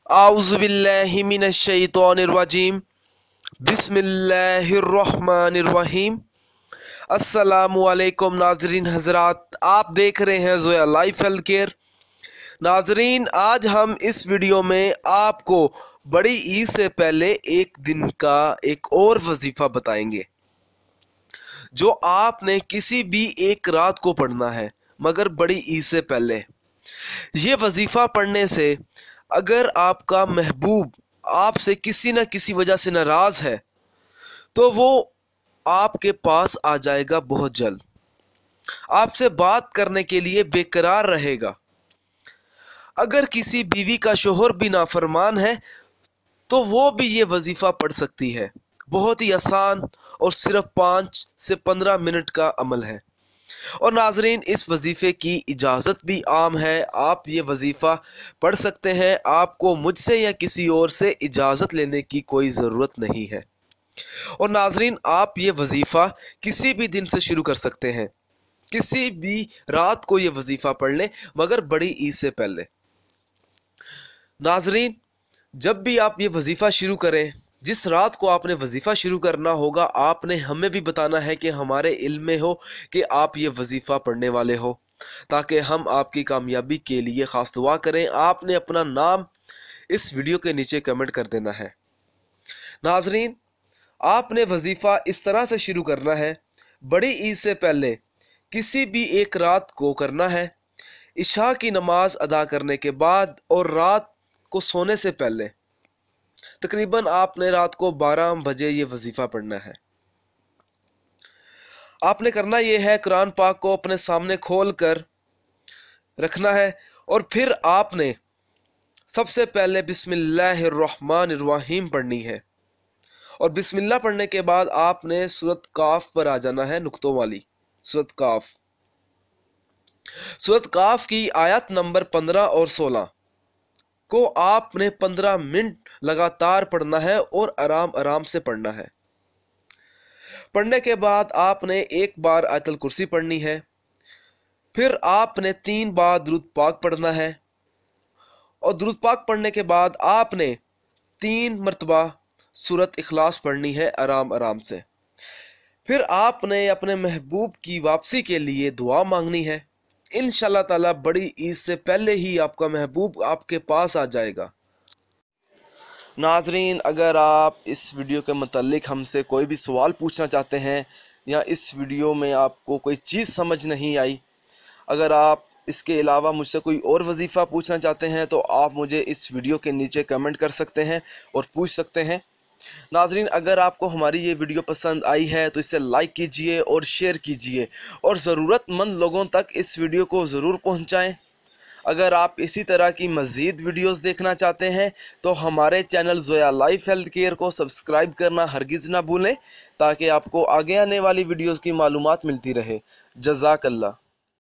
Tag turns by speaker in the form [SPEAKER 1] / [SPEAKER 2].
[SPEAKER 1] आउज़ुबिल्लाहि मिनश्शैतानिर्रजीम बिस्मिल्लाहिर्रहमानिर्रहीम। अस्सलामुअलैकुम नाजरीन हजरात, आप देख रहे हैं ज़ोया लाइफ हेल्थ केयर। नाजरीन, आज हम इस वीडियो में आपको बड़ी ईद से पहले एक दिन का एक और वजीफ़ा बताएंगे जो आपने किसी भी एक रात को पढ़ना है, मगर बड़ी ईद से पहले। ये वजीफ़ा पढ़ने से अगर आपका महबूब आपसे किसी न किसी वजह से नाराज़ है तो वो आपके पास आ जाएगा बहुत जल्द, आपसे बात करने के लिए बेकरार रहेगा। अगर किसी बीवी का शोहर भी नाफरमान है तो वो भी ये वजीफ़ा पढ़ सकती है। बहुत ही आसान और सिर्फ 5 से 15 मिनट का अमल है। और नाजरीन, इस वजीफ़े की इजाज़त भी आम है, आप ये वजीफ़ा पढ़ सकते हैं। आपको मुझसे या किसी और से इजाज़त लेने की कोई ज़रूरत नहीं है। और नाजरीन, आप ये वजीफ़ा किसी भी दिन से शुरू कर सकते हैं, किसी भी रात को ये वजीफ़ा पढ़ लें, मगर बड़ी ईद से पहले। नाजरीन, जब भी आप ये वजीफ़ा शुरू करें, जिस रात को आपने वजीफ़ा शुरू करना होगा, आपने हमें भी बताना है कि हमारे इल्म में हो कि आप ये वजीफ़ा पढ़ने वाले हो, ताकि हम आपकी कामयाबी के लिए ख़ास दुआ करें। आपने अपना नाम इस वीडियो के नीचे कमेंट कर देना है। नाजरीन, आपने वजीफ़ा इस तरह से शुरू करना है, बड़ी ईद से पहले किसी भी एक रात को करना है, इशा की नमाज अदा करने के बाद और रात को सोने से पहले। तकरीबन आपने रात को 12 बजे ये वजीफ़ा पढ़ना है। आपने करना ये है, कुरान पाक को अपने सामने खोल कर रखना है और फिर आपने सबसे पहले बिस्मिल्लाहिर्रहमानिर्रहीम पढ़नी है। और बिस्मिल्लाह पढ़ने के बाद आपने सूरत काफ पर आ जाना है, नुक्तों वाली सूरत काफ। सूरत काफ की आयत नंबर 15 और 16 को आपने 15 मिनट लगातार पढ़ना है और आराम आराम से पढ़ना है। पढ़ने के बाद आपने एक बार आयतल कुर्सी पढ़नी है, फिर आपने 3 बार दुरूद पाक पढ़ना है और दुरूद पाक पढ़ने के बाद आपने 3 मरतबा सूरत इखलास पढ़नी है आराम आराम से। फिर आपने अपने महबूब की वापसी के लिए दुआ मांगनी है। इंशाल्लाह ताला बड़ी ईद से पहले ही आपका महबूब आपके पास आ जाएगा। नाजरीन, अगर आप इस वीडियो के मतलब हमसे कोई भी सवाल पूछना चाहते हैं या इस वीडियो में आपको कोई चीज़ समझ नहीं आई, अगर आप इसके अलावा मुझसे कोई और वजीफ़ा पूछना चाहते हैं तो आप मुझे इस वीडियो के नीचे कमेंट कर सकते हैं और पूछ सकते हैं। नाजरीन, अगर आपको हमारी ये वीडियो पसंद आई है तो इसे लाइक कीजिए और शेयर कीजिए और ज़रूरतमंद लोगों तक इस वीडियो को ज़रूर पहुंचाएं। अगर आप इसी तरह की मज़ीद वीडियोस देखना चाहते हैं तो हमारे channel Zoya life health care को सब्सक्राइब करना हरगिज़ ना भूलें, ताकि आपको आगे आने वाली वीडियोस की मालूमात मिलती रहे। जज़ाकल्लाह।